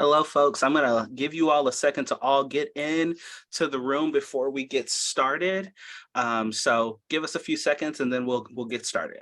Hello, folks. I'm going to give you all a second to all get in to the room before we get started. So give us a few seconds and then we'll get started.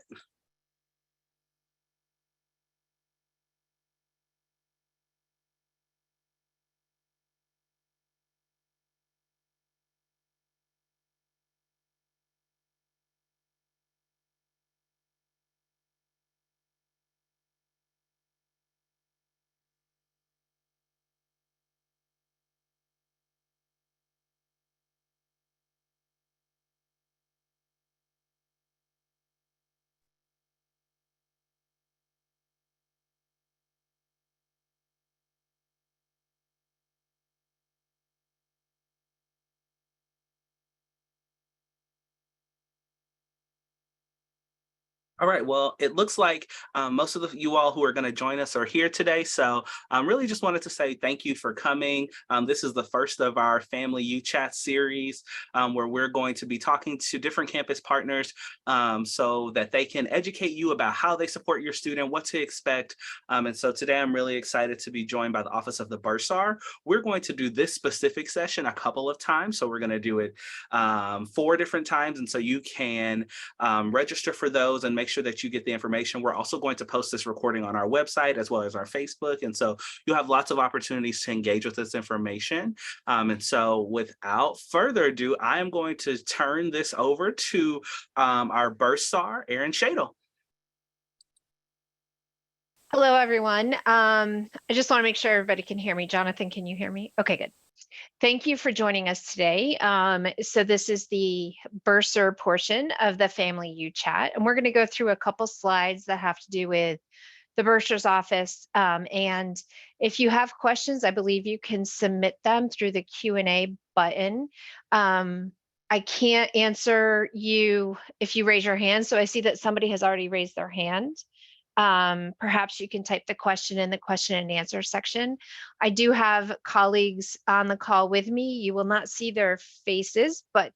All right. Well, it looks like most of you all who are going to join us are here today. So really just wanted to say thank you for coming. This is the first of our Family U Chat series where we're going to be talking to different campus partners so that they can educate you about how they support your student, what to expect. And so today I'm really excited to be joined by the Office of the Bursar. We're going to do this specific session a couple of times. So we're going to do it 4 different times. And so you can register for those and make sure that you get the information. We're also going to post this recording on our website as well as our Facebook. And so you'll have lots of opportunities to engage with this information. And so without further ado, I am going to turn this over to our Bursar, Erin Shadle. Hello, everyone. I just want to make sure everybody can hear me. Jonathan, can you hear me? Okay, good. Thank you for joining us today. So this is the Bursar portion of the Family U Chat, and we're going to go through a couple slides that have to do with the Bursar's office. And if you have questions, I believe you can submit them through the Q&A button. I can't answer you if you raise your hand. So I see that somebody has already raised their hand. Perhaps you can type the question in the question and answer section. I do have colleagues on the call with me. You will not see their faces, but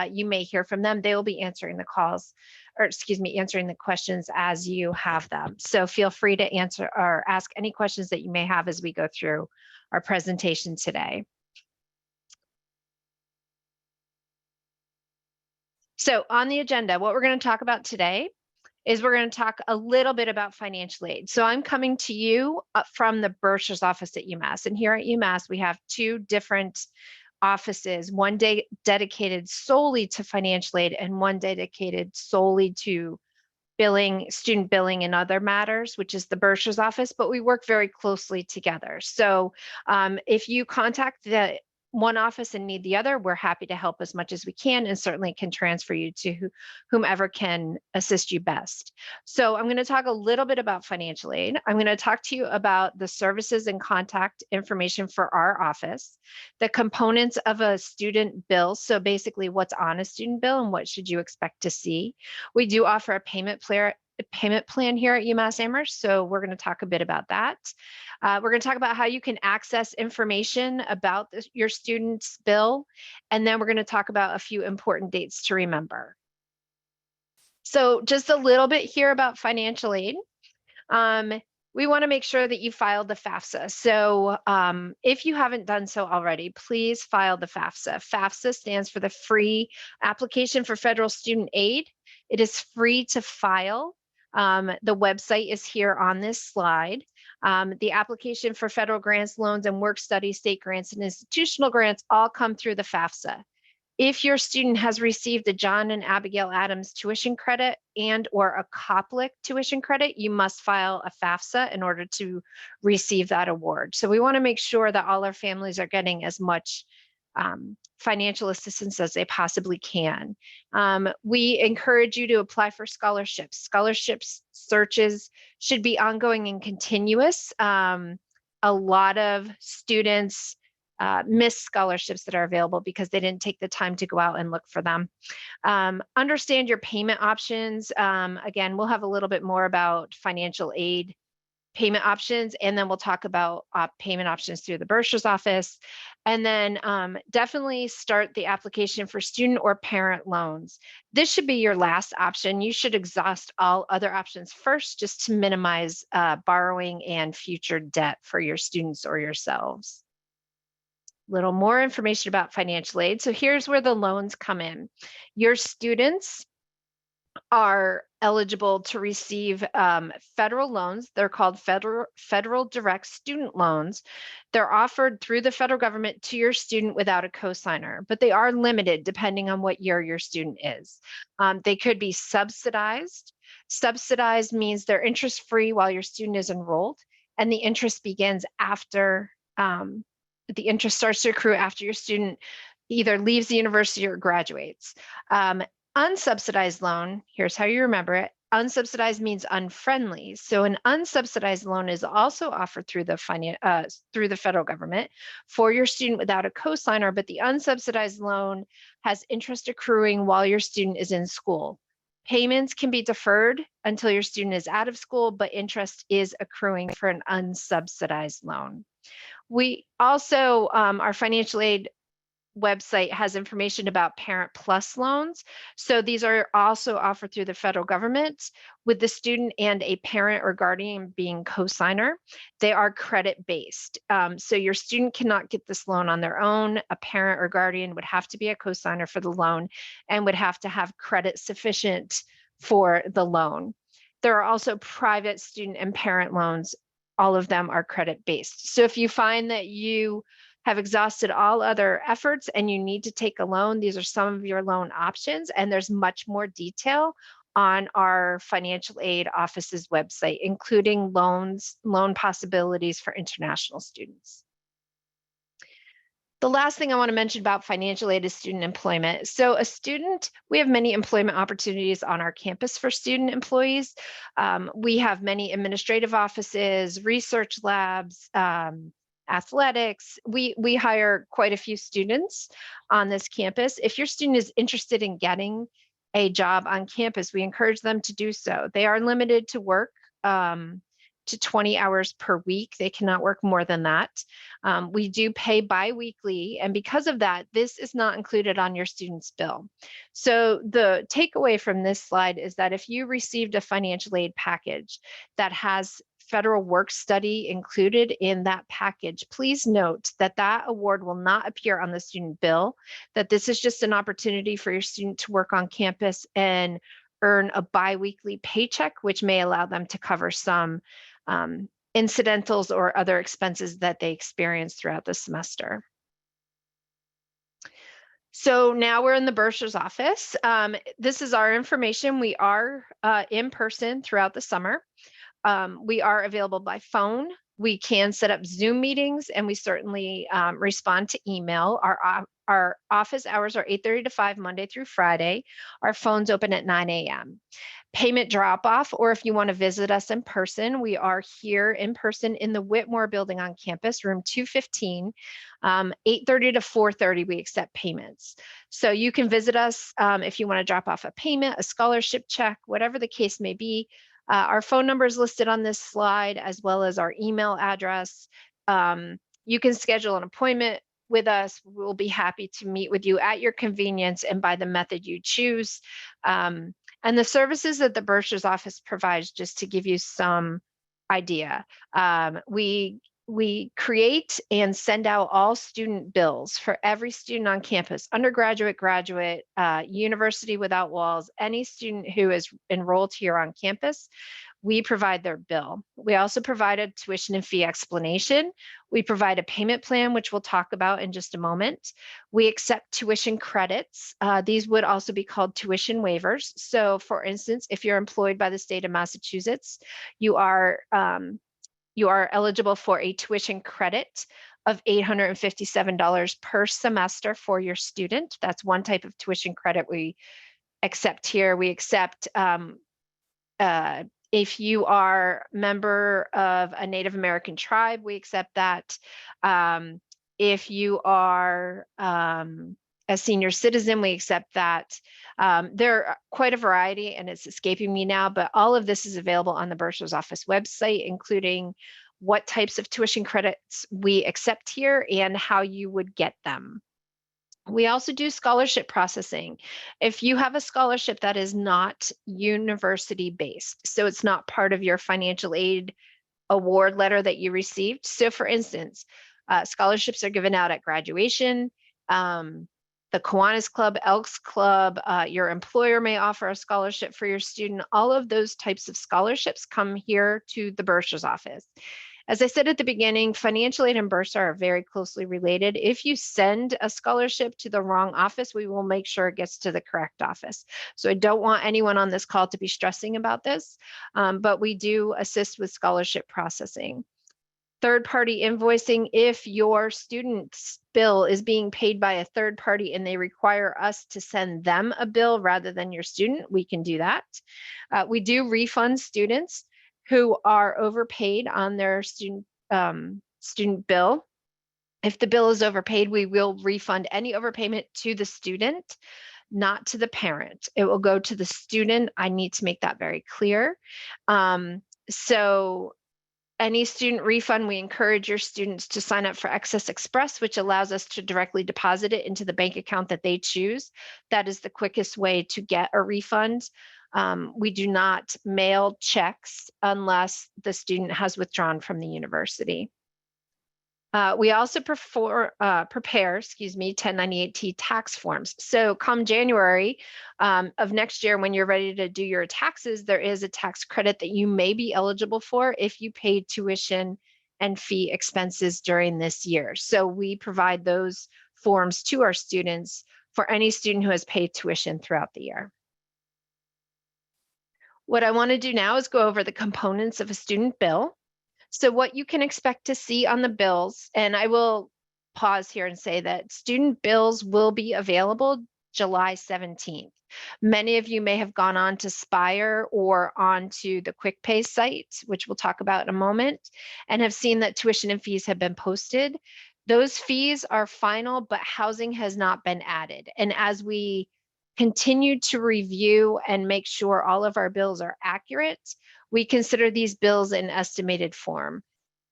you may hear from them. They will be answering the calls, or excuse me, answering the questions as you have them. So feel free to answer or ask any questions that you may have as we go through our presentation today. So on the agenda, what we're going to talk about today is we're going to talk a little bit about financial aid. So I'm coming to you from the Bursar's office at UMass. And here at UMass, we have 2 different offices, one day dedicated solely to financial aid and one dedicated solely to billing, student billing and other matters, which is the Bursar's office, but we work very closely together. So if you contact the one office and need the other, we're happy to help as much as we can and certainly can transfer you to whomever can assist you best. So I'm going to talk a little bit about financial aid. I'm going to talk to you about the services and contact information for our office, the components of a student bill. So basically what's on a student bill and what should you expect to see. We do offer a payment plan here at UMass Amherst. So we're going to talk a bit about that. We're going to talk about how you can access information about your student's bill. And then we're going to talk about a few important dates to remember. So just a little bit here about financial aid. We want to make sure that you filed the FAFSA. So if you haven't done so already, please file the FAFSA. FAFSA stands for the Free Application for Federal Student Aid. It is free to file. The website is here on this slide. The application for federal grants, loans, and work study, state grants, and institutional grants all come through the FAFSA. If your student has received a John and Abigail Adams tuition credit and or a COPLIC tuition credit, you must file a FAFSA in order to receive that award. So we want to make sure that all our families are getting as much financial assistance as they possibly can. We encourage you to apply for scholarships. Scholarships searches should be ongoing and continuous. A lot of students miss scholarships that are available because they didn't take the time to go out and look for them. Understand your payment options. Again, we'll have a little bit more about financial aid payment options, and then we'll talk about payment options through the bursar's office. And then definitely start the application for student or parent loans. This should be your last option. You should exhaust all other options first, just to minimize borrowing and future debt for your students or yourselves. Little more information about financial aid. So here's where the loans come in. Your students are eligible to receive federal loans. They're called federal direct student loans. They're offered through the federal government to your student without a cosigner, but they are limited depending on what year your student is. They could be subsidized. Subsidized means they're interest free while your student is enrolled, and the interest begins after the interest starts to accrue after your student either leaves the university or graduates. Unsubsidized loan, here's how you remember it. Unsubsidized means unfriendly. So an unsubsidized loan is also offered through the federal government for your student without a cosigner, but the unsubsidized loan has interest accruing while your student is in school. Payments can be deferred until your student is out of school, but interest is accruing for an unsubsidized loan. We also, our financial aid website has information about Parent Plus loans. So these are also offered through the federal government with the student and a parent or guardian being cosigner. They are credit based. So your student cannot get this loan on their own. A parent or guardian would have to be a cosigner for the loan and would have to have credit sufficient for the loan. There are also private student and parent loans. All of them are credit based. So if you find that you have exhausted all other efforts and you need to take a loan, these are some of your loan options, and there's much more detail on our financial aid office's website, including loan possibilities for international students. The last thing I want to mention about financial aid is student employment. So we have many employment opportunities on our campus for student employees. We have many administrative offices, research labs, athletics. We hire quite a few students on this campus. If your student is interested in getting a job on campus, we encourage them to do so. They are limited to work to 20 hours per week. They cannot work more than that. We do pay biweekly, and because of that, this is not included on your student's bill. So the takeaway from this slide is that if you received a financial aid package that has federal work study included in that package, please note that that award will not appear on the student bill, that this is just an opportunity for your student to work on campus and earn a biweekly paycheck, which may allow them to cover some incidentals or other expenses that they experience throughout the semester. So now we're in the bursar's office. This is our information. We are in person throughout the summer. We are available by phone. We can set up Zoom meetings, and we certainly respond to email. Our office hours are 8:30 to 5 Monday through Friday. Our phones open at 9 a.m. Payment drop off, or if you want to visit us in person, we are here in person in the Whitmore building on campus, room 215, 8:30 to 4:30. We accept payments. So you can visit us if you want to drop off a payment, a scholarship check, whatever the case may be. Our phone number is listed on this slide, as well as our email address. You can schedule an appointment with us. We'll be happy to meet with you at your convenience and by the method you choose. And the services that the bursar's office provides, just to give you some idea, we create and send out all student bills for every student on campus, undergraduate, graduate, university without walls, any student who is enrolled here on campus. We provide their bill. We also provide a tuition and fee explanation. We provide a payment plan, which we'll talk about in just a moment. We accept tuition credits. These would also be called tuition waivers. So for instance, if you're employed by the state of Massachusetts, you are eligible for a tuition credit of $857 per semester for your student. That's one type of tuition credit we accept here. We accept if you are a member of a Native American tribe, we accept that. If you are a senior citizen, we accept that. There are quite a variety, and it's escaping me now, but all of this is available on the Bursar's office website, including what types of tuition credits we accept here and how you would get them. We also do scholarship processing. If you have a scholarship that is not university based, so it's not part of your financial aid award letter that you received. So, for instance, scholarships are given out at graduation. The Kiwanis Club, Elks Club, your employer may offer a scholarship for your student. All of those types of scholarships come here to the bursar's office. As I said at the beginning, financial aid and bursar are very closely related. If you send a scholarship to the wrong office, we will make sure it gets to the correct office. So I don't want anyone on this call to be stressing about this, but we do assist with scholarship processing. Third-party invoicing, if your student's bill is being paid by a third party and they require us to send them a bill rather than your student, we can do that. We do refund students who are overpaid on their student bill. If the bill is overpaid, we will refund any overpayment to the student, not to the parent. It will go to the student. I need to make that very clear. So any student refund, we encourage your students to sign up for Excess Express, which allows us to directly deposit it into the bank account that they choose. That is the quickest way to get a refund. We do not mail checks unless the student has withdrawn from the university. We also prepare 1098-T tax forms. So come January of next year, when you're ready to do your taxes, there is a tax credit that you may be eligible for if you paid tuition and fee expenses during this year. So we provide those forms to our students for any student who has paid tuition throughout the year. What I want to do now is go over the components of a student bill. So what you can expect to see on the bills, and I will pause here and say that student bills will be available July 17th. Many of you may have gone on to Spire or onto the QuickPay site, which we'll talk about in a moment, and have seen that tuition and fees have been posted. Those fees are final, but housing has not been added. And as we continue to review and make sure all of our bills are accurate, we consider these bills in estimated form.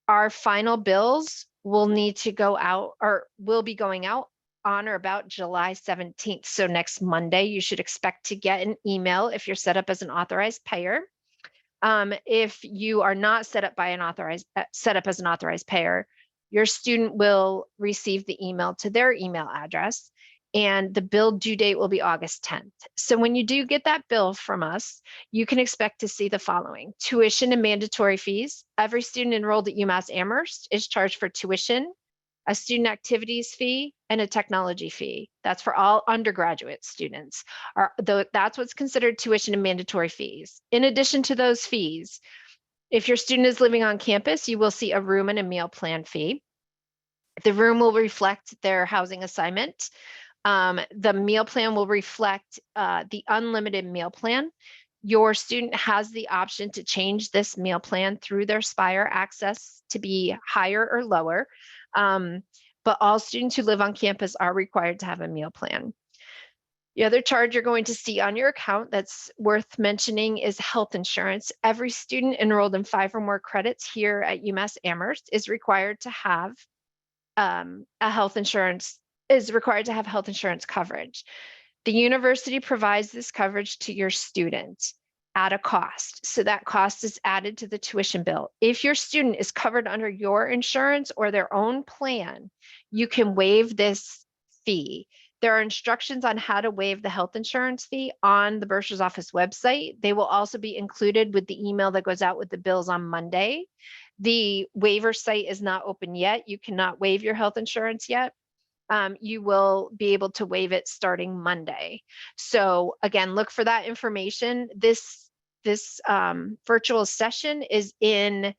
Our final bills will need to go out, or will be going out on or about July 17th. So next Monday, you should expect to get an email if you're set up as an authorized payer. If you are not set up as an authorized payer, your student will receive the email to their email address, and the bill due date will be August 10th. So when you do get that bill from us, you can expect to see the following: tuition and mandatory fees. Every student enrolled at UMass Amherst is charged for tuition, a student activities fee, and a technology fee. That's for all undergraduate students. That's what's considered tuition and mandatory fees. In addition to those fees, if your student is living on campus, you will see a room and a meal plan fee. The room will reflect their housing assignment. The meal plan will reflect the unlimited meal plan. Your student has the option to change this meal plan through their Spire access to be higher or lower. But all students who live on campus are required to have a meal plan. The other charge you're going to see on your account that's worth mentioning is health insurance. Every student enrolled in 5 or more credits here at UMass Amherst is required to have health insurance coverage. The university provides this coverage to your student at a cost. So that cost is added to the tuition bill. If your student is covered under your insurance or their own plan, you can waive this fee. There are instructions on how to waive the health insurance fee on the bursar's office website. They will also be included with the email that goes out with the bills on Monday. The waiver site is not open yet. You cannot waive your health insurance yet. You will be able to waive it starting Monday. So again, look for that information. This virtual session is in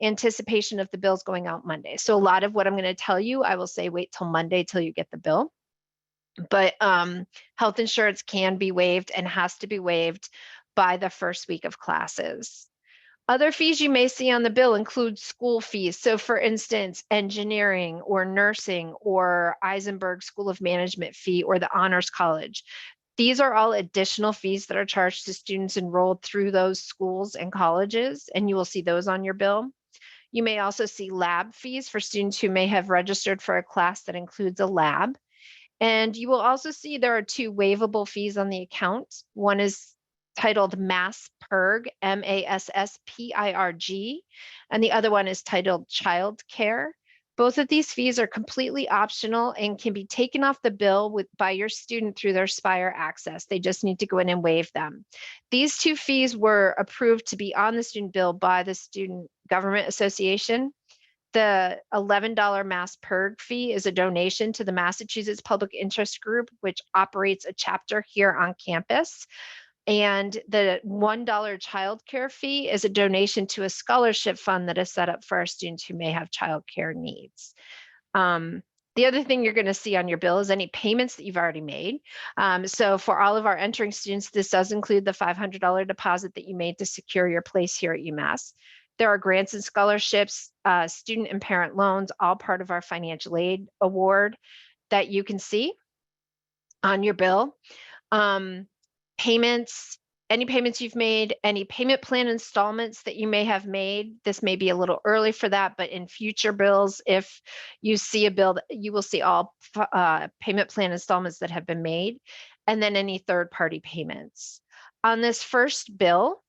anticipation of the bills going out Monday. So a lot of what I'm going to tell you, I will say wait till Monday till you get the bill. But health insurance can be waived and has to be waived by the first week of classes. Other fees you may see on the bill include school fees. So for instance, engineering or nursing or Eisenberg School of Management fee or the Honors College. These are all additional fees that are charged to students enrolled through those schools and colleges, and you will see those on your bill. You may also see lab fees for students who may have registered for a class that includes a lab. And you will also see there are two waivable fees on the account. One is titled MASSPIRG, MASSPIRG, and the other one is titled Child Care. Both of these fees are completely optional and can be taken off the bill by your student through their Spire access. They just need to go in and waive them. These two fees were approved to be on the student bill by the Student Government Association. The $11 MASSPIRG fee is a donation to the Massachusetts Public Interest Group, which operates a chapter here on campus. And the $1 child care fee is a donation to a scholarship fund that is set up for our students who may have child care needs. The other thing you're going to see on your bill is any payments that you've already made. So for all of our entering students, this does include the $500 deposit that you made to secure your place here at UMass. There are grants and scholarships, student and parent loans, all part of our financial aid award that you can see on your bill. Payments, any payments you've made, any payment plan installments that you may have made. This may be a little early for that, but in future bills, if you see a bill, you will see all payment plan installments that have been made, and then any third-party payments. On this first bill,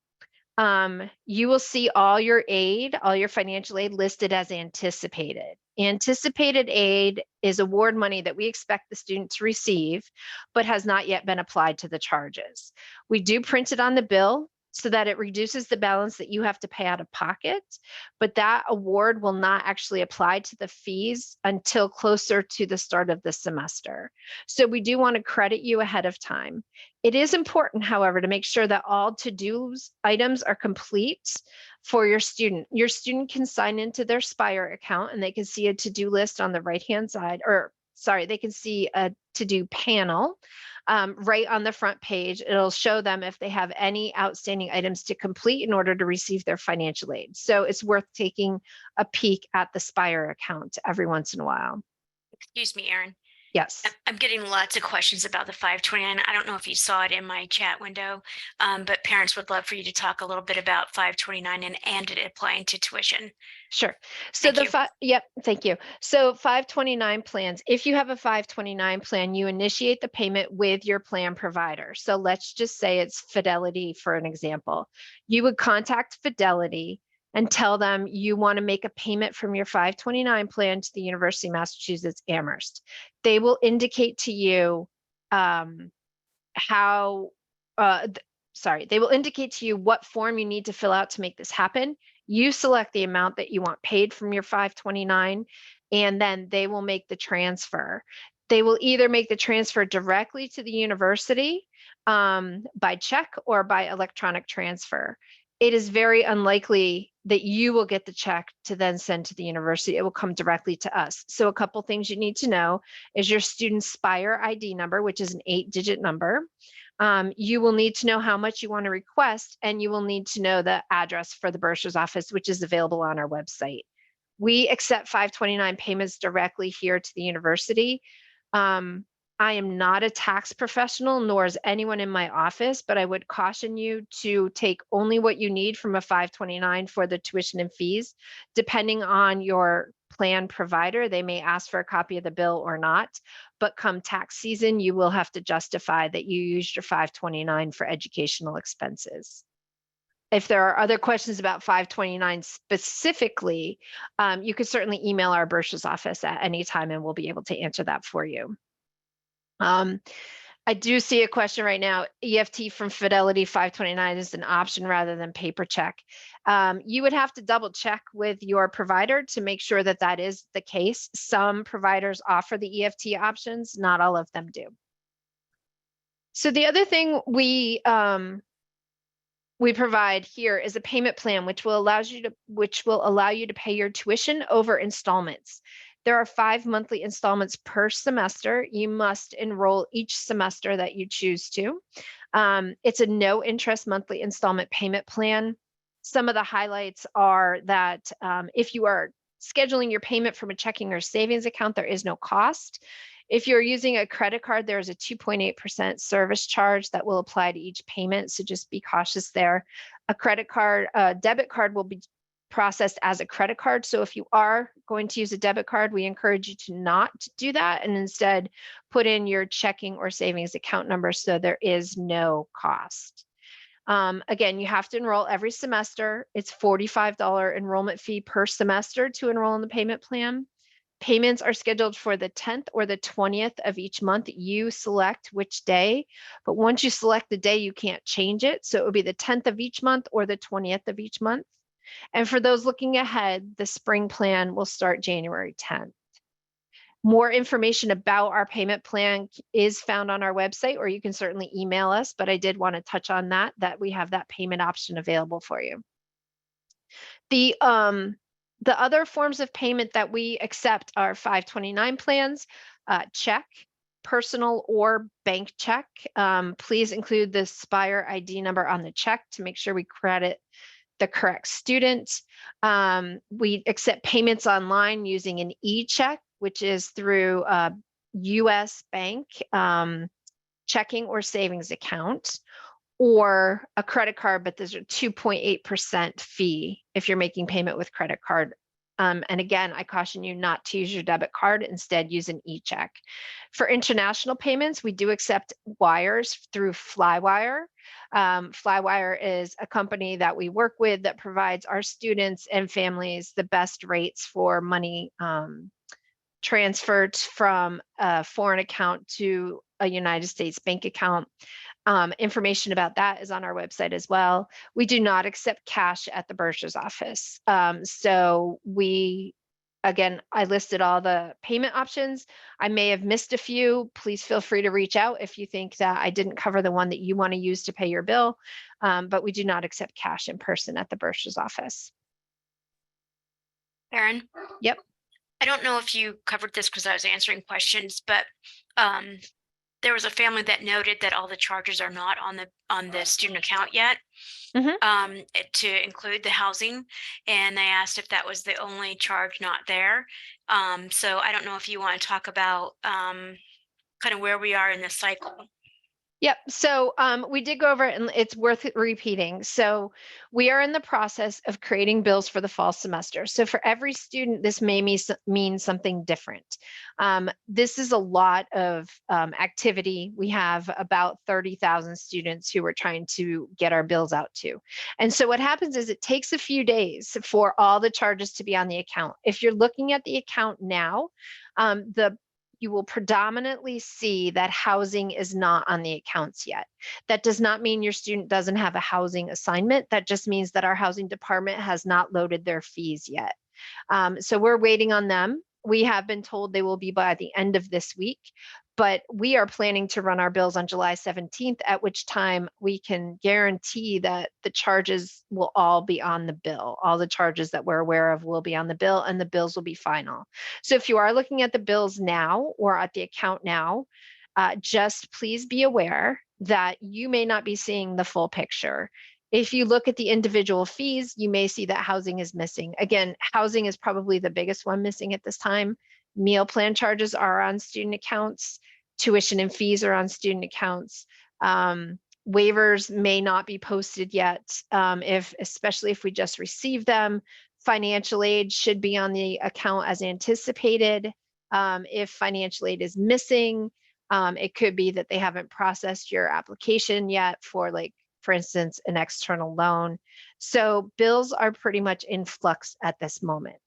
you will see all your aid, all your financial aid listed as anticipated. Anticipated aid is award money that we expect the student to receive, but has not yet been applied to the charges. We do print it on the bill so that it reduces the balance that you have to pay out of pocket, but that award will not actually apply to the fees until closer to the start of the semester. So we do want to credit you ahead of time. It is important, however, to make sure that all to-dos items are complete for your student. Your student can sign into their Spire account and they can see a to-do list on the right-hand side, or sorry, they can see a to-do panel right on the front page. It'll show them if they have any outstanding items to complete in order to receive their financial aid. So it's worth taking a peek at the Spire account every once in a while. Excuse me, Erin. Yes. I'm getting lots of questions about the 529. I don't know if you saw it in my chat window, but parents would love for you to talk a little bit about 529 and it applying to tuition. Sure. So Thank you. yep, thank you. So 529 plans, if you have a 529 plan, you initiate the payment with your plan provider. So let's just say it's Fidelity for an example. You would contact Fidelity and tell them you want to make a payment from your 529 plan to the University of Massachusetts Amherst. They will indicate to you they will indicate to you what form you need to fill out to make this happen. You select the amount that you want paid from your 529, and then they will make the transfer. They will either make the transfer directly to the university by check or by electronic transfer. It is very unlikely that you will get the check to then send to the university. It will come directly to us. So a couple things you need to know is your student Spire ID number, which is an 8-digit number. You will need to know how much you want to request, and you will need to know the address for the bursar's office, which is available on our website. We accept 529 payments directly here to the university. I am not a tax professional, nor is anyone in my office, but I would caution you to take only what you need from a 529 for the tuition and fees. Depending on your plan provider, they may ask for a copy of the bill or not, but come tax season, you will have to justify that you used your 529 for educational expenses. If there are other questions about 529 specifically, you could certainly email our bursar's office at any time and we'll be able to answer that for you. I do see a question right now. EFT from Fidelity 529 is an option rather than paper check. You would have to double check with your provider to make sure that that is the case. Some providers offer the EFT options, not all of them do. So the other thing we provide here is a payment plan, which will allow you to pay your tuition over installments. There are 5 monthly installments per semester. You must enroll each semester that you choose to. It's a no interest monthly installment payment plan. some of the highlights are that if you are scheduling your payment from a checking or savings account, there is no cost. If you're using a credit card, there is a 2.8% service charge that will apply to each payment. So just be cautious there. A debit card will be processed as a credit card. So if you are going to use a debit card, we encourage you to not do that and instead put in your checking or savings account number so there is no cost. Again, you have to enroll every semester. It's $45 enrollment fee per semester to enroll in the payment plan. Payments are scheduled for the 10th or the 20th of each month. You select which day, but once you select the day, you can't change it. So it would be the 10th of each month or the 20th of each month. And for those looking ahead, the spring plan will start January 10th. More information about our payment plan is found on our website, or you can certainly email us, but I did want to touch on that we have that payment option available for you. The other forms of payment that we accept are 529 plans, check, personal or bank check. Please include the Spire ID number on the check to make sure we credit the correct student. We accept payments online using an e-check, which is through a US bank checking or savings account, or a credit card, but there's a 2.8% fee if you're making payment with credit card. And again, I caution you not to use your debit card, instead use an e-check. For international payments, we do accept wires through Flywire. Flywire is a company that we work with that provides our students and families the best rates for money transferred from a foreign account to a United States bank account. Information about that is on our website as well. We do not accept cash at the bursar's office. Again, I listed all the payment options. I may have missed a few. Please feel free to reach out if you think that I didn't cover the one that you want to use to pay your bill. But we do not accept cash in person at the bursar's office. Erin? Yep. I don't know if you covered this because I was answering questions, but there was a family that noted that all the charges are not on the student account yet, to include the housing, and they asked if that was the only charge not there. So I don't know if you want to talk about kind of where we are in the cycle. Yep. So we did go over it, and it's worth repeating. So we are in the process of creating bills for the fall semester. So for every student, this may mean something different. This is a lot of activity. We have about 30,000 students who we're trying to get our bills out to. And so what happens is it takes a few days for all the charges to be on the account. If you're looking at the account now, you will predominantly see that housing is not on the accounts yet. That does not mean your student doesn't have a housing assignment. That just means that our housing department has not loaded their fees yet. So we're waiting on them. We have been told they will be by the end of this week, but we are planning to run our bills on July 17th, at which time we can guarantee that the charges will all be on the bill. All the charges that we're aware of will be on the bill, and the bills will be final. So if you are looking at the bills now or at the account now, just please be aware that you may not be seeing the full picture. If you look at the individual fees, you may see that housing is missing. Again, housing is probably the biggest one missing at this time. Meal plan charges are on student accounts. Tuition and fees are on student accounts. Waivers may not be posted yet, especially if we just received them. Financial aid should be on the account as anticipated. If financial aid is missing, it could be that they haven't processed your application yet for, like, for instance, an external loan. So bills are pretty much in flux at this moment.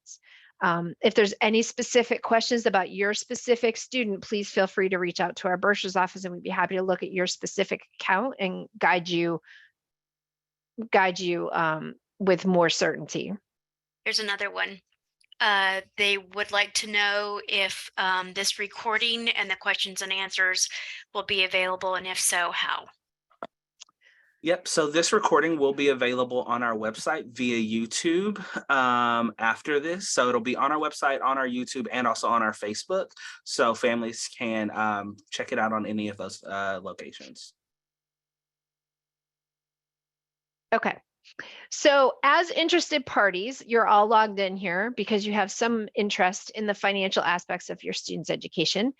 If there's any specific questions about your specific student, please feel free to reach out to our bursar's office, and we'd be happy to look at your specific account and guide you with more certainty. Here's another one. They would like to know if this recording and the questions and answers will be available, and if so, how? Yep. So this recording will be available on our website via YouTube after this. So it'll be on our website, on our YouTube, and also on our Facebook. So families can check it out on any of those locations. Okay. So as interested parties, you're all logged in here because you have some interest in the financial aspects of your student's education.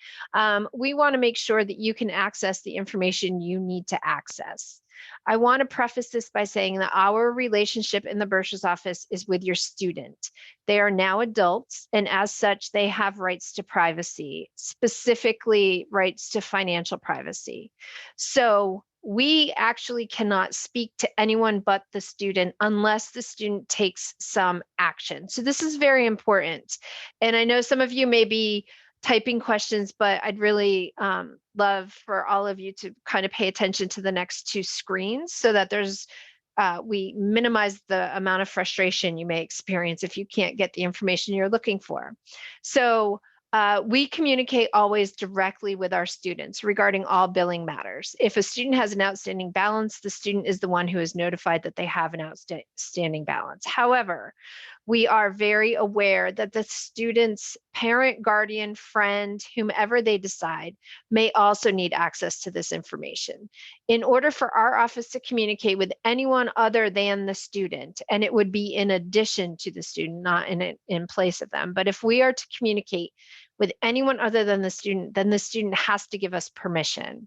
We want to make sure that you can access the information you need to access. I want to preface this by saying that our relationship in the bursar's office is with your student. They are now adults, and as such, they have rights to privacy, specifically rights to financial privacy. So we actually cannot speak to anyone but the student unless the student takes some action. So this is very important. And I know some of you may be typing questions, but I'd really love for all of you to kind of pay attention to the next two screens so that we minimize the amount of frustration you may experience if you can't get the information you're looking for. So we communicate always directly with our students regarding all billing matters. If a student has an outstanding balance, the student is the one who is notified that they have an outstanding balance. However, we are very aware that the student's parent, guardian, friend, whomever they decide, may also need access to this information. In order for our office to communicate with anyone other than the student, and it would be in addition to the student, not in place of them, but if we are to communicate with anyone other than the student, then the student has to give us permission.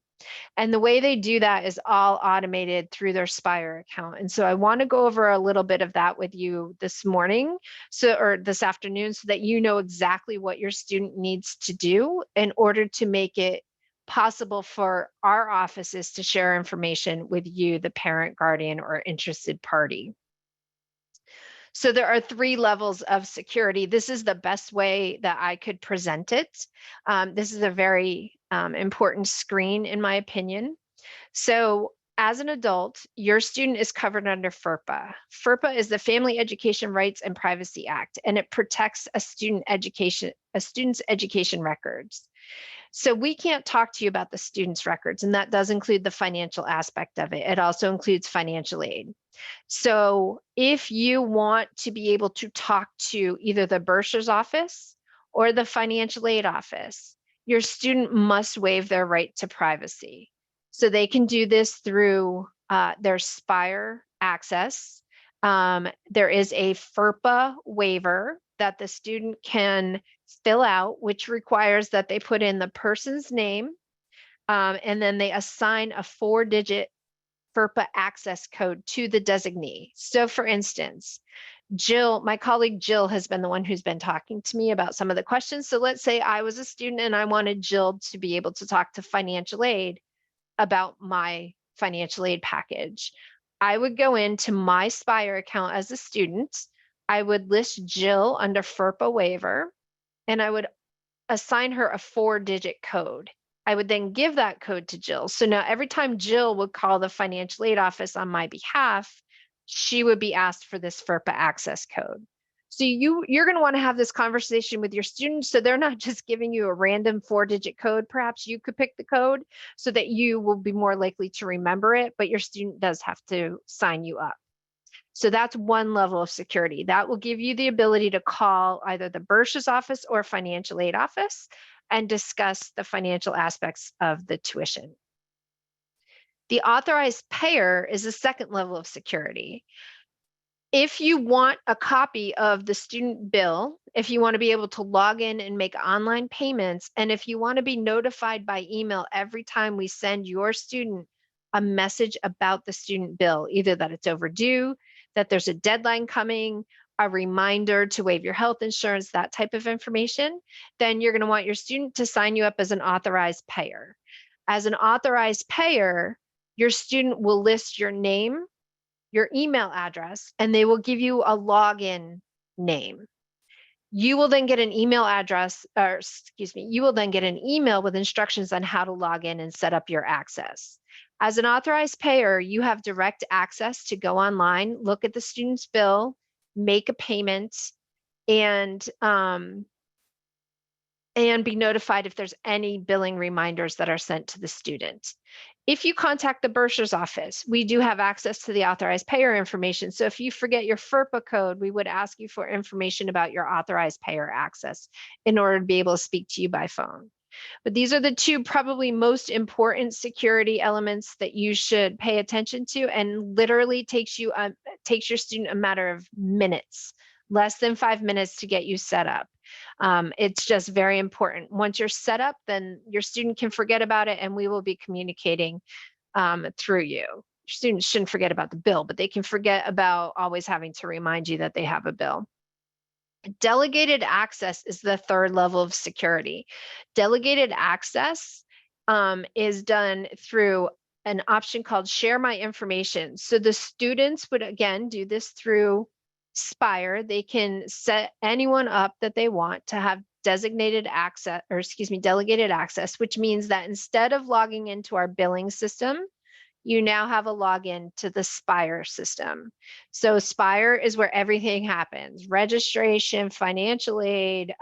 And the way they do that is all automated through their Spire account. And so I want to go over a little bit of that with you this morning, or this afternoon, so that you know exactly what your student needs to do in order to make it possible for our offices to share information with you, the parent, guardian, or interested party. So there are 3 levels of security. This is the best way that I could present it. This is a very important screen, in my opinion. So as an adult, your student is covered under FERPA. FERPA is the Family Education Rights and Privacy Act, and it protects a student's education records. So we can't talk to you about the student's records, and that does include the financial aspect of it. It also includes financial aid. So if you want to be able to talk to either the bursar's office or the financial aid office, your student must waive their right to privacy. So they can do this through their Spire access. There is a FERPA waiver that the student can fill out, which requires that they put in the person's name, and then they assign a 4-digit FERPA access code to the designee. So for instance, Jill, my colleague Jill, has been the one who's been talking to me about some of the questions. So let's say I was a student and I wanted Jill to be able to talk to financial aid about my financial aid package. I would go into my Spire account as a student. I would list Jill under FERPA waiver, and I would assign her a 4-digit code. I would then give that code to Jill. So now every time Jill would call the financial aid office on my behalf, she would be asked for this FERPA access code. So you're going to want to have this conversation with your students, so they're not just giving you a random 4-digit code. Perhaps you could pick the code so that you will be more likely to remember it, but your student does have to sign you up. So that's one level of security. That will give you the ability to call either the bursar's office or financial aid office and discuss the financial aspects of the tuition. The authorized payer is a second level of security. If you want a copy of the student bill, if you want to be able to log in and make online payments, and if you want to be notified by email every time we send your student a message about the student bill, either that it's overdue, that there's a deadline coming, a reminder to waive your health insurance, that type of information, then you're going to want your student to sign you up as an authorized payer. As an authorized payer, your student will list your name, your email address, and they will give you a login name. You will then get an email address, or excuse me, you will then get an email with instructions on how to log in and set up your access. As an authorized payer, you have direct access to go online, look at the student's bill, make a payment, and be notified if there's any billing reminders that are sent to the student. If you contact the bursar's office, we do have access to the authorized payer information. So if you forget your FERPA code, we would ask you for information about your authorized payer access in order to be able to speak to you by phone. But these are the two probably most important security elements that you should pay attention to, and literally takes your student a matter of minutes, less than 5 minutes to get you set up. It's just very important. Once you're set up, then your student can forget about it, and we will be communicating through you. Your students shouldn't forget about the bill, but they can forget about always having to remind you that they have a bill. Delegated access is the third level of security. Delegated access is done through an option called Share My Information. So the students would, again, do this through Spire. They can set anyone up that they want to have designated access, or excuse me, delegated access, which means that instead of logging into our billing system, you now have a login to the Spire system. So Spire is where everything happens: registration, financial aid,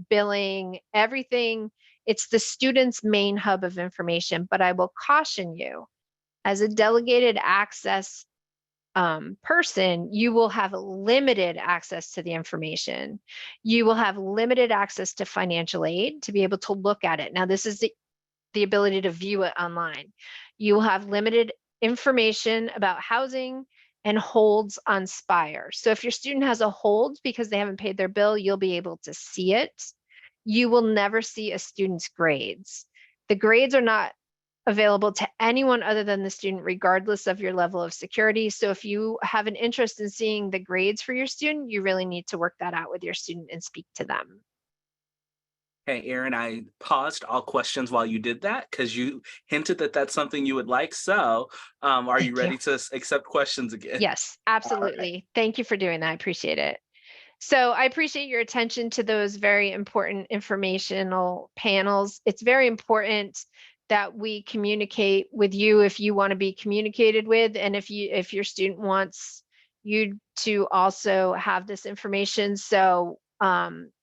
billing, everything. It's the student's main hub of information. But I will caution you, as a delegated access person, you will have limited access to the information. You will have limited access to financial aid to be able to look at it. Now, this is the ability to view it online. You will have limited information about housing and holds on Spire. So if your student has a hold because they haven't paid their bill, you'll be able to see it. You will never see a student's grades. The grades are not available to anyone other than the student, regardless of your level of security. So if you have an interest in seeing the grades for your student, you really need to work that out with your student and speak to them. Hey, Erin, I paused all questions while you did that because you hinted that that's something you would like. So are you Thank you. ready to accept questions again? Yes, All right. absolutely. Thank you for doing that. I appreciate it. So I appreciate your attention to those very important informational panels. It's very important that we communicate with you if you want to be communicated with, and if your student wants you to also have this information. So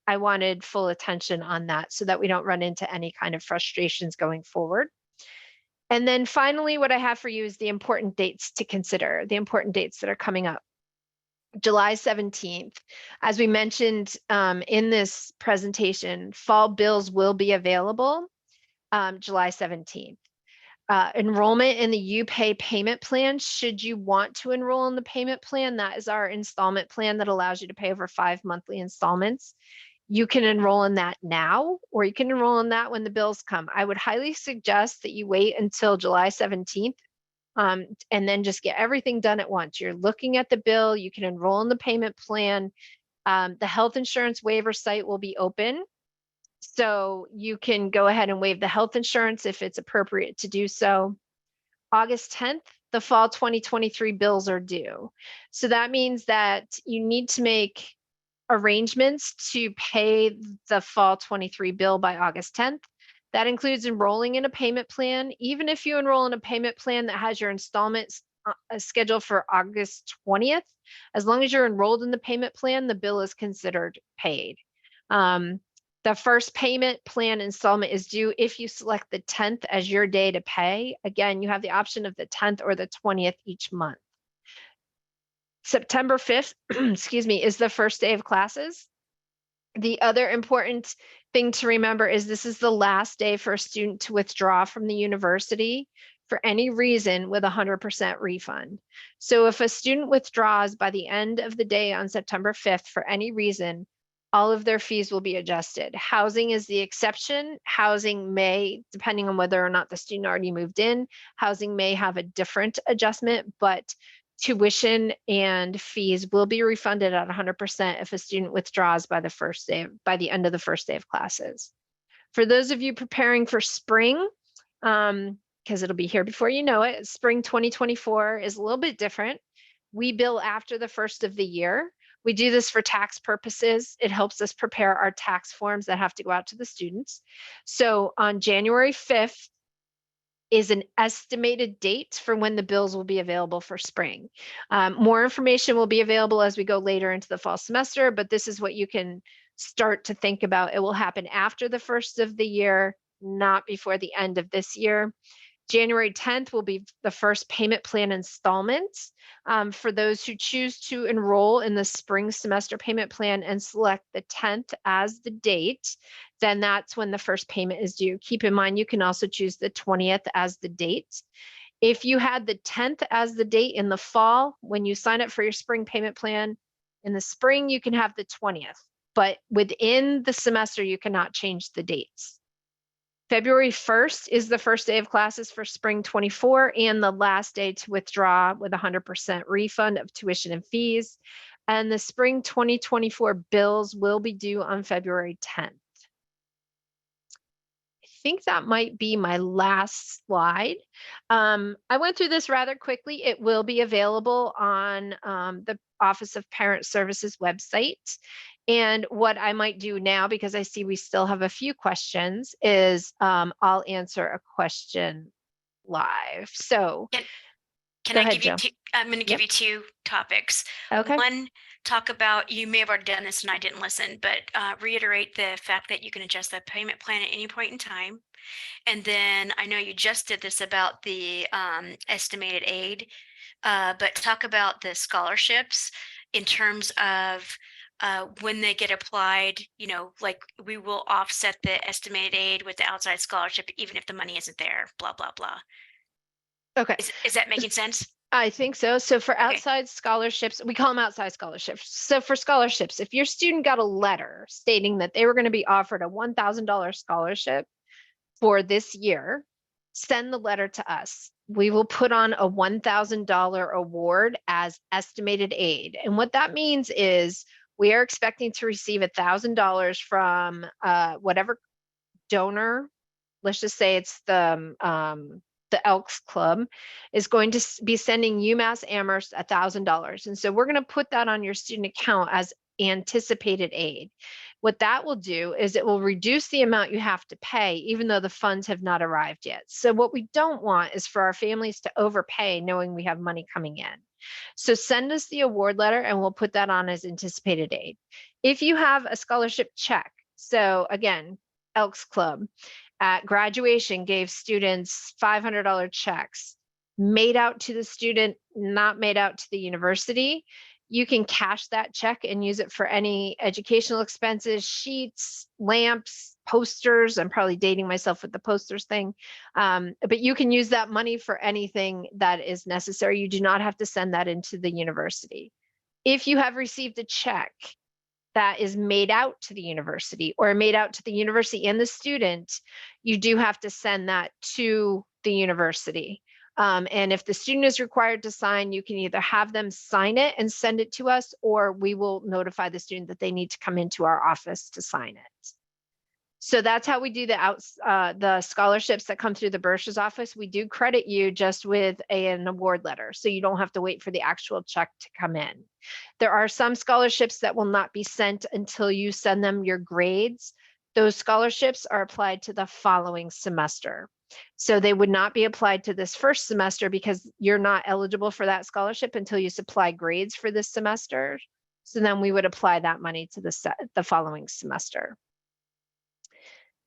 I wanted full attention on that so that we don't run into any kind of frustrations going forward. And then finally, what I have for you is the important dates to consider, the important dates that are coming up. July 17th. As we mentioned in this presentation, fall bills will be available July 17th. Enrollment in the UPay payment plan, should you want to enroll in the payment plan, that is our installment plan that allows you to pay over 5 monthly installments. You can enroll in that now, or you can enroll in that when the bills come. I would highly suggest that you wait until July 17th and then just get everything done at once. You're looking at the bill, you can enroll in the payment plan. The health insurance waiver site will be open. So you can go ahead and waive the health insurance if it's appropriate to do so. August 10th, the fall 2023 bills are due. So that means that you need to make arrangements to pay the fall 23 bill by August 10th. That includes enrolling in a payment plan. Even if you enroll in a payment plan that has your installments scheduled for August 20th, as long as you're enrolled in the payment plan, the bill is considered paid. The first payment plan installment is due if you select the 10th as your day to pay. Again, you have the option of the 10th or the 20th each month. September 5th, excuse me, is the first day of classes. The other important thing to remember is this is the last day for a student to withdraw from the university for any reason with 100% refund. So if a student withdraws by the end of the day on September 5th for any reason, all of their fees will be adjusted. Housing is the exception. Housing may, depending on whether or not the student already moved in, housing may have a different adjustment, but tuition and fees will be refunded at 100% if a student withdraws by the end of the first day of classes. For those of you preparing for spring, because it'll be here before you know it, spring 2024 is a little bit different. We bill after the first of the year. We do this for tax purposes. It helps us prepare our tax forms that have to go out to the students. So on January 5th, is an estimated date for when the bills will be available for spring. More information will be available as we go later into the fall semester, but this is what you can start to think about. It will happen after the first of the year, not before the end of this year. January 10th will be the first payment plan installment. For those who choose to enroll in the spring semester payment plan and select the 10th as the date, then that's when the first payment is due. Keep in mind, you can also choose the 20th as the date. If you had the 10th as the date in the fall, when you sign up for your spring payment plan in the spring, you can have the 20th, but within the semester, you cannot change the dates. February 1st is the first day of classes for spring 24 and the last day to withdraw with 100% refund of tuition and fees. And the spring 2024 bills will be due on February 10th. I think that might be my last slide. I went through this rather quickly. It will be available on the Office of Parent Services website. And what I might do now, because I see we still have a few questions, is I'll answer a question live. So Can go I ahead, give you Joe. two? I'm going to give you two topics. Okay. One, talk about, you may have already done this and I didn't listen, but reiterate the fact that you can adjust that payment plan at any point in time. And then I know you just did this about the estimated aid, but talk about the scholarships in terms of when they get applied, like we will offset the estimated aid with the outside scholarship, even if the money isn't there, blah, blah, blah. Okay. Is that making sense? I think so. So for Okay. outside scholarships, we call them outside scholarships. So for scholarships, if your student got a letter stating that they were going to be offered a $1,000 scholarship for this year, send the letter to us. We will put on a $1,000 award as estimated aid. And what that means is we are expecting to receive $1,000 from whatever donor. Let's just say it's the Elks Club is going to be sending UMass Amherst $1,000. And so we're going to put that on your student account as anticipated aid. What that will do is it will reduce the amount you have to pay, even though the funds have not arrived yet. So what we don't want is for our families to overpay knowing we have money coming in. So send us the award letter and we'll put that on as anticipated aid. If you have a scholarship check, so again, Elks Club, at graduation gave students $500 checks made out to the student, not made out to the university. You can cash that check and use it for any educational expenses, sheets, lamps, posters. I'm probably dating myself with the posters thing. But you can use that money for anything that is necessary. You do not have to send that into the university. If you have received a check that is made out to the university or made out to the university and the student, you do have to send that to the university. And if the student is required to sign, you can either have them sign it and send it to us, or we will notify the student that they need to come into our office to sign it. So that's how we do the scholarships that come through the BURSAR'S office. We do credit you just with an award letter, so you don't have to wait for the actual check to come in. There are some scholarships that will not be sent until you send them your grades. Those scholarships are applied to the following semester. So they would not be applied to this first semester because you're not eligible for that scholarship until you supply grades for this semester. So then we would apply that money to the following semester.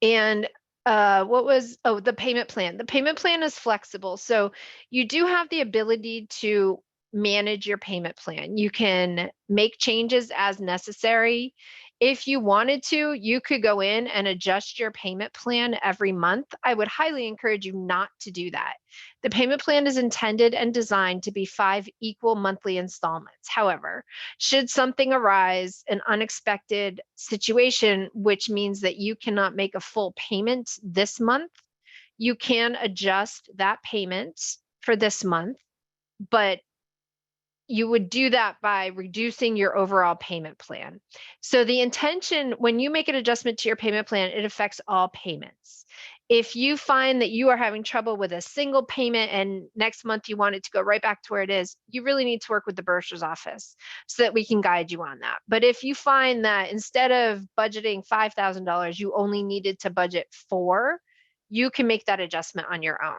And the payment plan. The payment plan is flexible. So you do have the ability to manage your payment plan. You can make changes as necessary. If you wanted to, you could go in and adjust your payment plan every month. I would highly encourage you not to do that. The payment plan is intended and designed to be 5 equal monthly installments. However, should something arise, an unexpected situation, which means that you cannot make a full payment this month, you can adjust that payment for this month, but you would do that by reducing your overall payment plan. So the intention, when you make an adjustment to your payment plan, it affects all payments. If you find that you are having trouble with a single payment and next month you want it to go right back to where it is, you really need to work with the BURSAR'S office so that we can guide you on that. But if you find that instead of budgeting $5,000, you only needed to budget $4,000, you can make that adjustment on your own.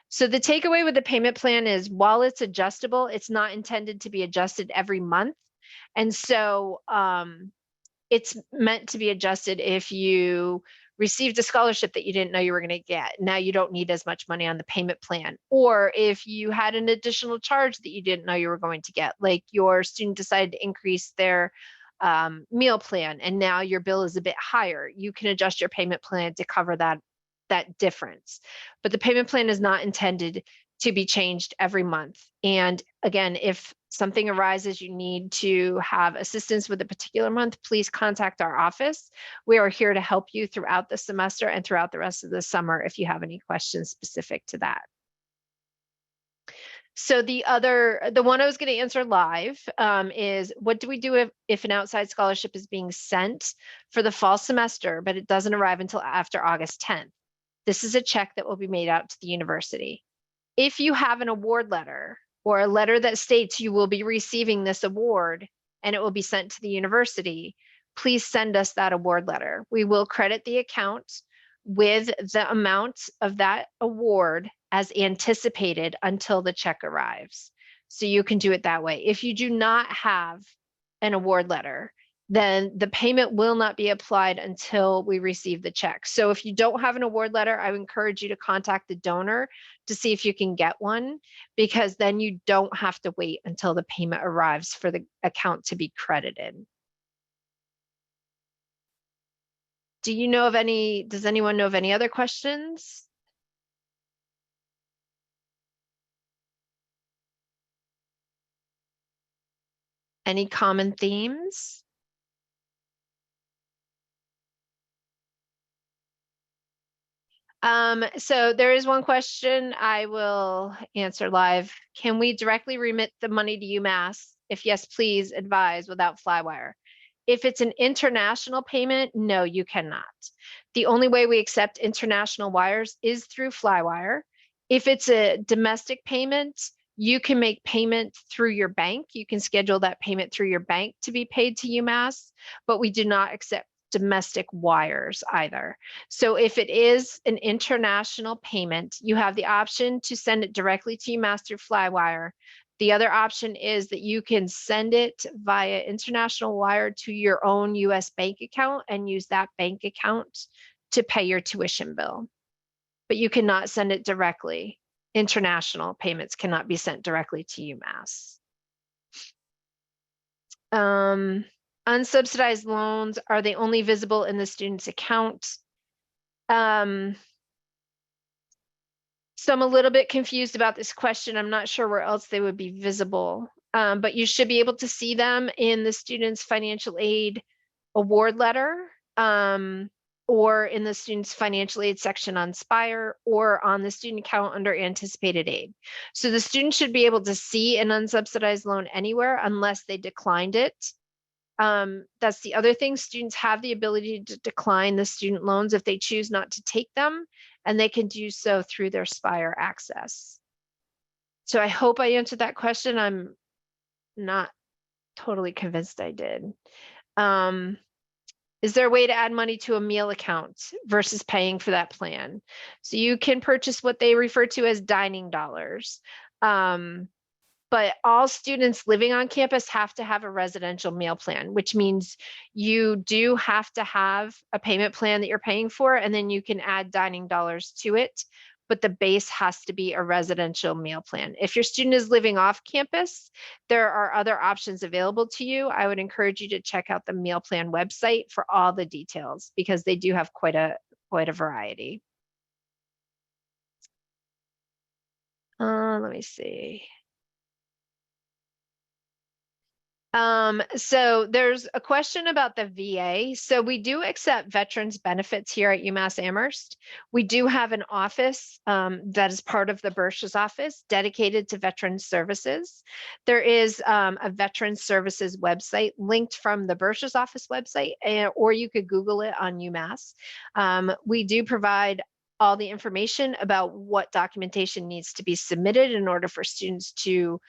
So the takeaway with the payment plan is while it's adjustable, it's not intended to be adjusted every month. And so it's meant to be adjusted if you received a scholarship that you didn't know you were going to get. Now you don't need as much money on the payment plan. Or if you had an additional charge that you didn't know you were going to get, like your student decided to increase their meal plan and now your bill is a bit higher, you can adjust your payment plan to cover that difference. But the payment plan is not intended to be changed every month. And again, if something arises, you need to have assistance with a particular month, please contact our office. We are here to help you throughout the semester and throughout the rest of the summer if you have any questions specific to that. So the one I was going to answer live is, what do we do if an outside scholarship is being sent for the fall semester, but it doesn't arrive until after August 10th? This is a check that will be made out to the university. If you have an award letter or a letter that states you will be receiving this award and it will be sent to the university, please send us that award letter. We will credit the account with the amount of that award as anticipated until the check arrives. So you can do it that way. If you do not have an award letter, then the payment will not be applied until we receive the check. So if you don't have an award letter, I would encourage you to contact the donor to see if you can get one, because then you don't have to wait until the payment arrives for the account to be credited. Does anyone know of any other questions? Any common themes? So there is one question I will answer live. Can we directly remit the money to UMass? If yes, please advise without Flywire. If it's an international payment, no, you cannot. The only way we accept international wires is through Flywire. If it's a domestic payment, you can make payment through your bank. You can schedule that payment through your bank to be paid to UMass, but we do not accept domestic wires either. So if it is an international payment, you have the option to send it directly to UMass through Flywire. The other option is that you can send it via international wire to your own US bank account and use that bank account to pay your tuition bill. But you cannot send it directly. International payments cannot be sent directly to UMass. Unsubsidized loans, are they only visible in the student's account? So I'm a little bit confused about this question. I'm not sure where else they would be visible, but you should be able to see them in the student's financial aid award letter, or in the student's financial aid section on Spire, or on the student account under anticipated aid. So the student should be able to see an unsubsidized loan anywhere unless they declined it. That's the other thing. Students have the ability to decline the student loans if they choose not to take them, and they can do so through their Spire access. So I hope I answered that question. I'm not totally convinced I did. Is there a way to add money to a meal account versus paying for that plan? So you can purchase what they refer to as dining dollars. But all students living on campus have to have a residential meal plan, which means you do have to have a payment plan that you're paying for, and then you can add dining dollars to it. But the base has to be a residential meal plan. If your student is living off campus, there are other options available to you. I would encourage you to check out the meal plan website for all the details, because they do have quite a variety. Let me see. So there's a question about the VA. So we do accept veterans benefits here at UMass Amherst. We do have an office that is part of the BURSA'S office dedicated to veterans services. There is a veterans services website linked from the BURSA'S office website, or you could Google it on UMass. We do provide all the information about what documentation needs to be submitted in order for students to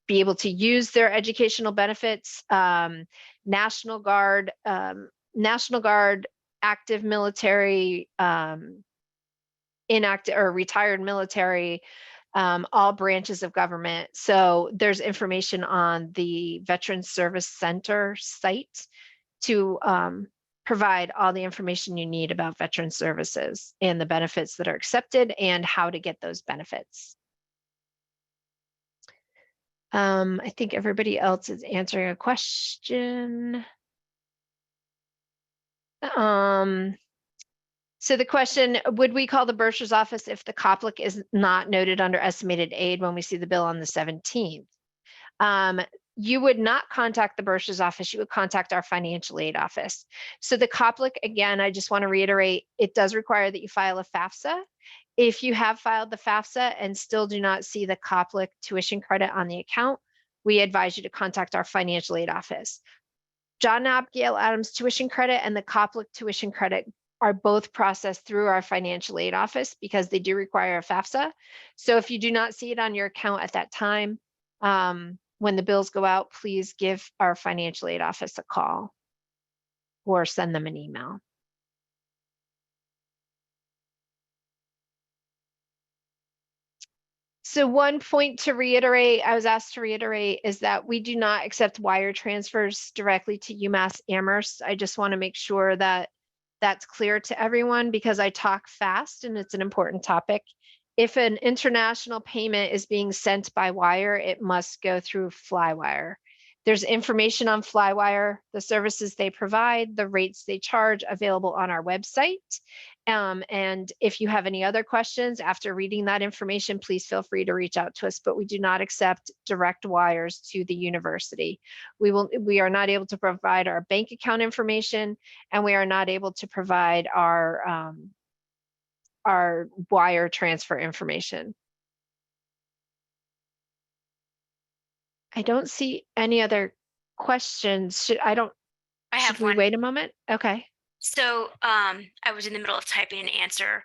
be able to use their educational benefits. National Guard, active military, inactive or retired military, all branches of government. So there's information on the Veterans Service Center site to provide all the information you need about veteran services and the benefits that are accepted and how to get those benefits. I think everybody else is answering a question. So the question, would we call the bursar's office if the COPLIC is not noted under estimated aid when we see the bill on the 17th? You would not contact the bursar's office, you would contact our financial aid office. So the COPLIC, again, I just want to reiterate, it does require that you file a FAFSA. If you have filed the FAFSA and still do not see the COPLIC tuition credit on the account, we advise you to contact our financial aid office. John Abigail Adams tuition credit and the COPLIC tuition credit are both processed through our financial aid office because they do require a FAFSA. So if you do not see it on your account at that time, when the bills go out, please give our financial aid office a call or send them an email. So one point to reiterate, I was asked to reiterate, is that we do not accept wire transfers directly to UMass Amherst. I just want to make sure that that's clear to everyone because I talk fast and it's an important topic. If an international payment is being sent by wire, it must go through Flywire. There's information on Flywire, the services they provide, the rates they charge available on our website. And if you have any other questions after reading that information, please feel free to reach out to us, but we do not accept direct wires to the university. We are not able to provide our bank account information, and we are not able to provide our wire transfer information. I don't see any other questions. Should we wait a moment? Okay. So I was in the middle of typing an answer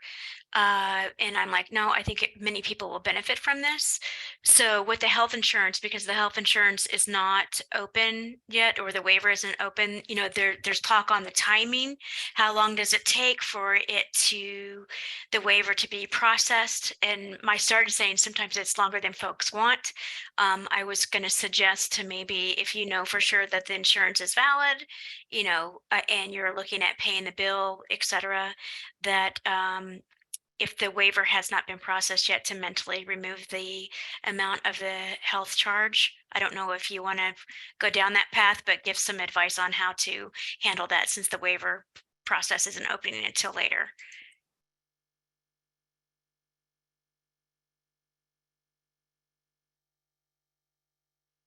and I'm like, no, I think many people will benefit from this. So with the health insurance, because the health insurance is not open yet, or the waiver isn't open, you know, there's talk on the timing. How long does it take for the waiver to be processed? And my start is saying sometimes it's longer than folks want. I was going to suggest to maybe if you know for sure that the insurance is valid, you know, and you're looking at paying the bill, et cetera, that if the waiver has not been processed yet, to mentally remove the amount of the health charge. I don't know if you want to go down that path, but give some advice on how to handle that since the waiver process isn't opening until later.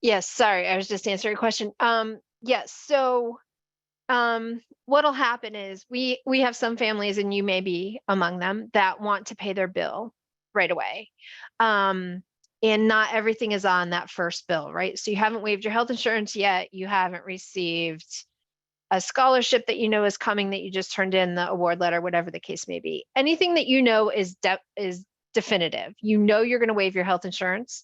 Yes, sorry, I was just answering a question. Yes, so what'll happen is we have some families, and you may be among them, that want to pay their bill right away. And not everything is on that first bill, right? So you haven't waived your health insurance yet. You haven't received a scholarship that you know is coming that you just turned in, the award letter, whatever the case may be. Anything that you know is definitive. You know you're going to waive your health insurance.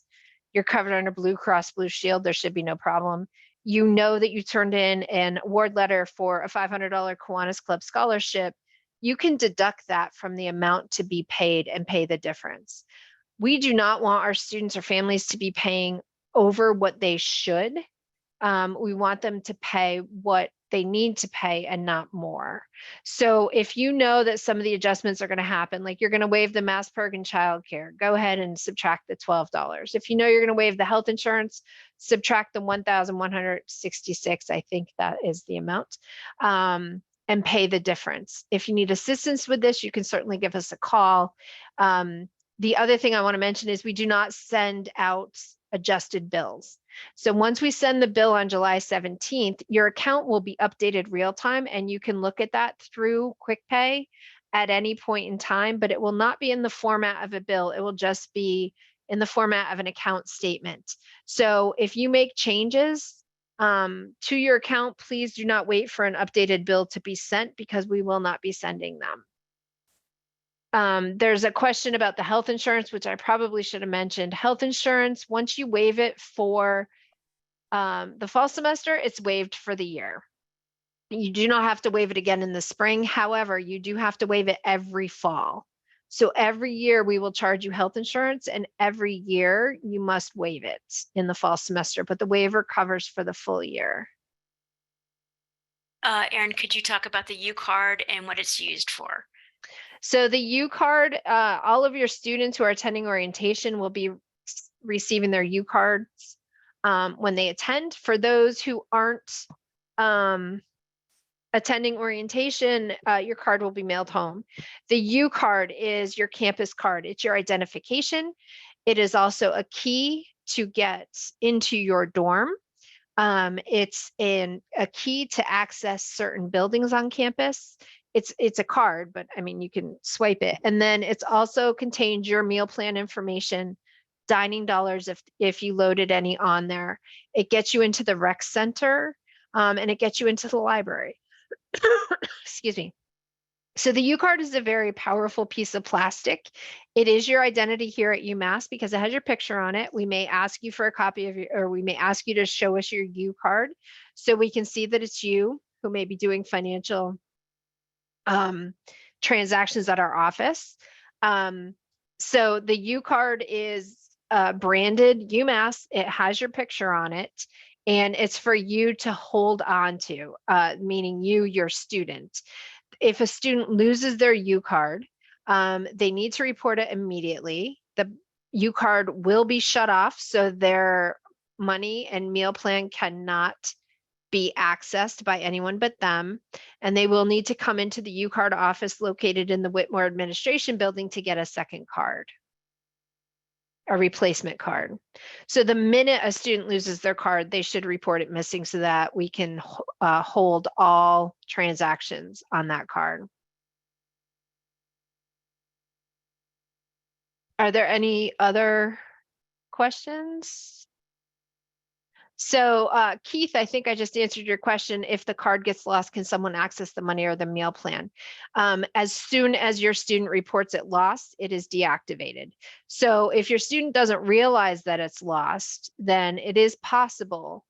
You're covered under Blue Cross Blue Shield. There should be no problem. You know that you turned in an award letter for a $500 Kiwanis Club scholarship. You can deduct that from the amount to be paid and pay the difference. We do not want our students or families to be paying over what they should. We want them to pay what they need to pay and not more. So if you know that some of the adjustments are going to happen, like you're going to waive the Mass Perkin childcare, go ahead and subtract the $12. If you know you're going to waive the health insurance, subtract the $1,166, I think that is the amount, and pay the difference. If you need assistance with this, you can certainly give us a call. The other thing I want to mention is we do not send out adjusted bills. So once we send the bill on July 17th, your account will be updated real time, and you can look at that through QuickPay at any point in time, but it will not be in the format of a bill. It will just be in the format of an account statement. So if you make changes to your account, please do not wait for an updated bill to be sent because we will not be sending them. There's a question about the health insurance, which I probably should have mentioned. Health insurance, once you waive it for the fall semester, it's waived for the year. You do not have to waive it again in the spring. However, you do have to waive it every fall. So every year we will charge you health insurance, and every year you must waive it in the fall semester, but the waiver covers for the full year. Erin, could you talk about the U card and what it's used for? So the U card, all of your students who are attending orientation will be receiving their U cards when they attend. For those who aren't attending orientation, your card will be mailed home. The U card is your campus card. It's your identification. It is also a key to get into your dorm. It's a key to access certain buildings on campus. It's a card, but I mean, you can swipe it. And then it's also contains your meal plan information, dining dollars if you loaded any on there. It gets you into the rec center, and it gets you into the library. Excuse me. So the U card is a very powerful piece of plastic. It is your identity here at UMass because it has your picture on it. We may ask you for a copy of your, or we may ask you to show us your U card so we can see that it's you who may be doing financial transactions at our office. So the U card is branded UMass. It has your picture on it. And it's for you to hold on to, meaning you, your student. If a student loses their U card, they need to report it immediately. The U card will be shut off, so their money and meal plan cannot be accessed by anyone but them. And they will need to come into the U card office located in the Whitmore Administration Building to get a second card, a replacement card. So the minute a student loses their card, they should report it missing so that we can hold all transactions on that card. Are there any other questions? So Keith, I think I just answered your question. If the card gets lost, can someone access the money or the meal plan? As soon as your student reports it lost, it is deactivated. So if your student doesn't realize that it's lost, then it is possible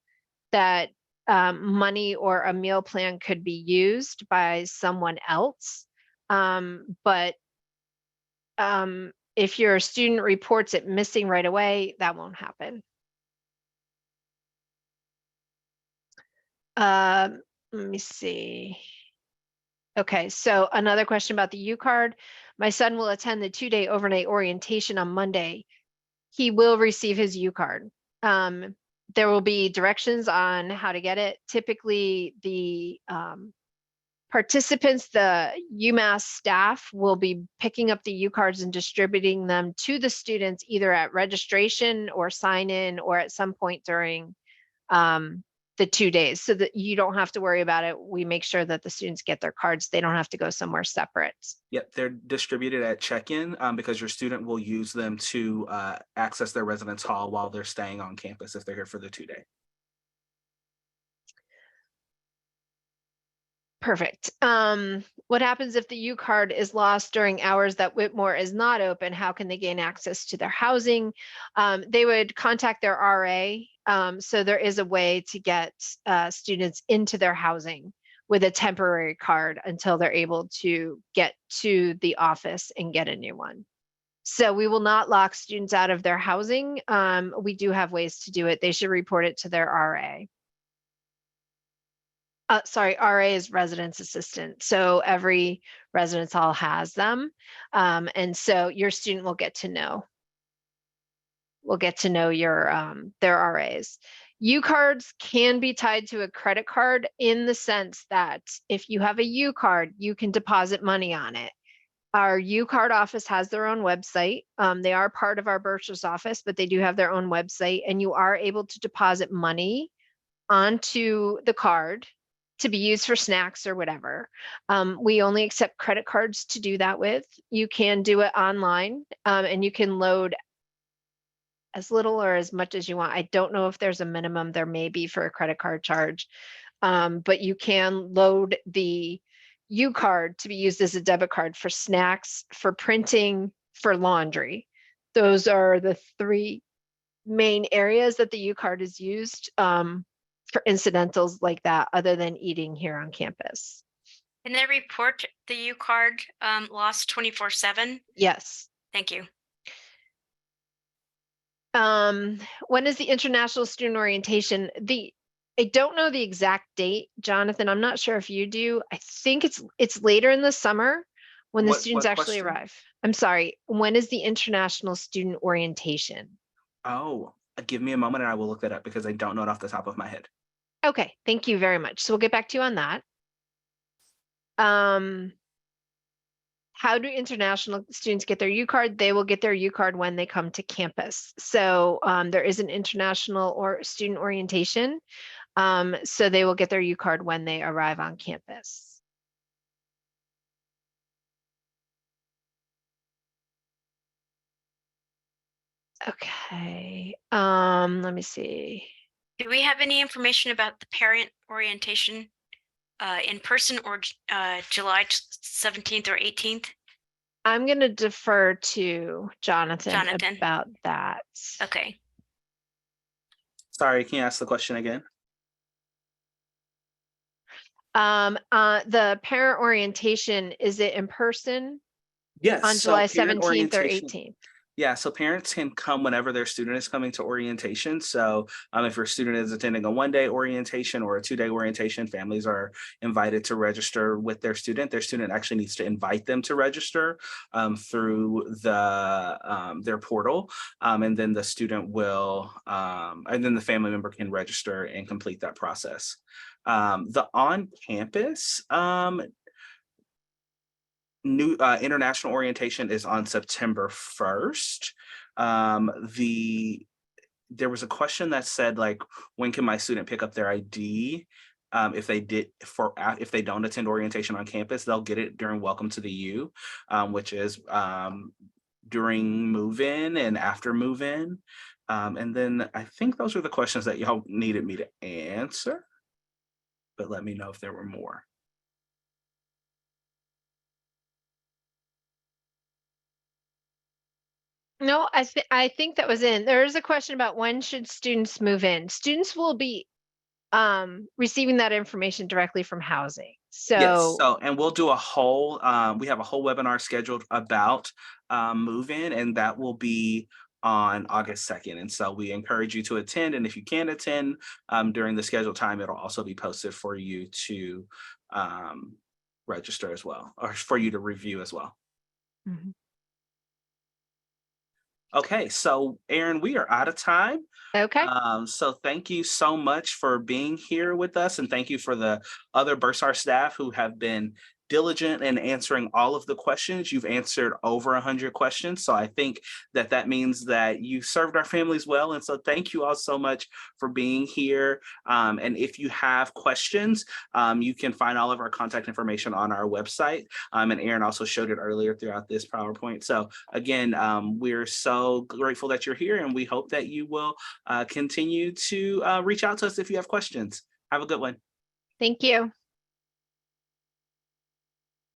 that money or a meal plan could be used by someone else. But if your student reports it missing right away, that won't happen. Let me see. Okay, so another question about the U card. My son will attend the 2-day overnight orientation on Monday. He will receive his U card. There will be directions on how to get it. Typically, the participants, the UMass staff will be picking up the U cards and distributing them to the students either at registration or sign in or at some point during the 2 days so that you don't have to worry about it. We make sure that the students get their cards. They don't have to go somewhere separate. Yep, they're distributed at check-in because your student will use them to access their residence hall while they're staying on campus if they're here for the 2-day. Perfect. What happens if the U card is lost during hours that Whitmore is not open? How can they gain access to their housing? They would contact their RA. So there is a way to get students into their housing with a temporary card until they're able to get to the office and get a new one. So we will not lock students out of their housing. We do have ways to do it. They should report it to their RA. Sorry, RA is residence assistant. So every residence hall has them. And so your student will get to know. Will get to know your their RAs. U cards can be tied to a credit card in the sense that if you have a U card, you can deposit money on it. Our U card office has their own website. They are part of our BURSA'S office, but they do have their own website, and you are able to deposit money onto the card to be used for snacks or whatever. We only accept credit cards to do that with. You can do it online, and you can load as little or as much as you want. I don't know if there's a minimum. There may be for a credit card charge, but you can load the U card to be used as a debit card for snacks, for printing, for laundry. Those are the 3 main areas that the U card is used for incidentals like that, other than eating here on campus. Can they report the U card lost 24/7? Yes. Thank you. When is the international student orientation? I don't know the exact date, Jonathan. I'm not sure if you do. I think it's later in the summer when the students What actually question? arrive. I'm sorry. When is the International Student Orientation? Oh, give me a moment and I will look that up because I don't know it off the top of my head. Okay, thank you very much. So we'll get back to you on that. How do international students get their U card? They will get their U card when they come to campus. So there is an international or student orientation. So they will get their U card when they arrive on campus. Okay, let me see. Do we have any information about the parent orientation in person or July 17th or 18th? I'm going to defer to Jonathan about that. Okay. Sorry, can you ask the question again? The parent orientation, is it in person? Yes. On July 17th or 18th? Yeah, so parents can come whenever their student is coming to orientation. So if your student is attending a one-day orientation or a two-day orientation, families are invited to register with their student. Their student actually needs to invite them to register through their portal. And then the student will, and then the family member can register and complete that process. The on-campus new international orientation is on September 1st. There was a question that said, like, when can my student pick up their ID? If they don't attend orientation on campus, they'll get it during Welcome to the U, which is during move-in and after move-in. And then I think those are the questions that y'all needed me to answer, but let me know if there were more. No, I think that was in. There is a question about when should students move in. Students will be receiving that information directly from housing. Yes, So and we'll do a whole, we have a whole webinar scheduled about move-in, and that will be on August 2nd. And so we encourage you to attend. And if you can't attend during the scheduled time, it'll also be posted for you to register as well, or for you to review as well. Mhm. Okay, so Erin, we are out of time. Okay. So thank you so much for being here with us, and thank you for the other BURSAR'S staff who have been diligent in answering all of the questions. You've answered over 100 questions, so I think that means that you served our families well, and so thank you all so much for being here. And if you have questions, you can find all of our contact information on our website, and Erin also showed it earlier throughout this PowerPoint. So again, we're so grateful that you're here, and we hope that you will continue to reach out to us if you have questions. Have a good one. Thank you.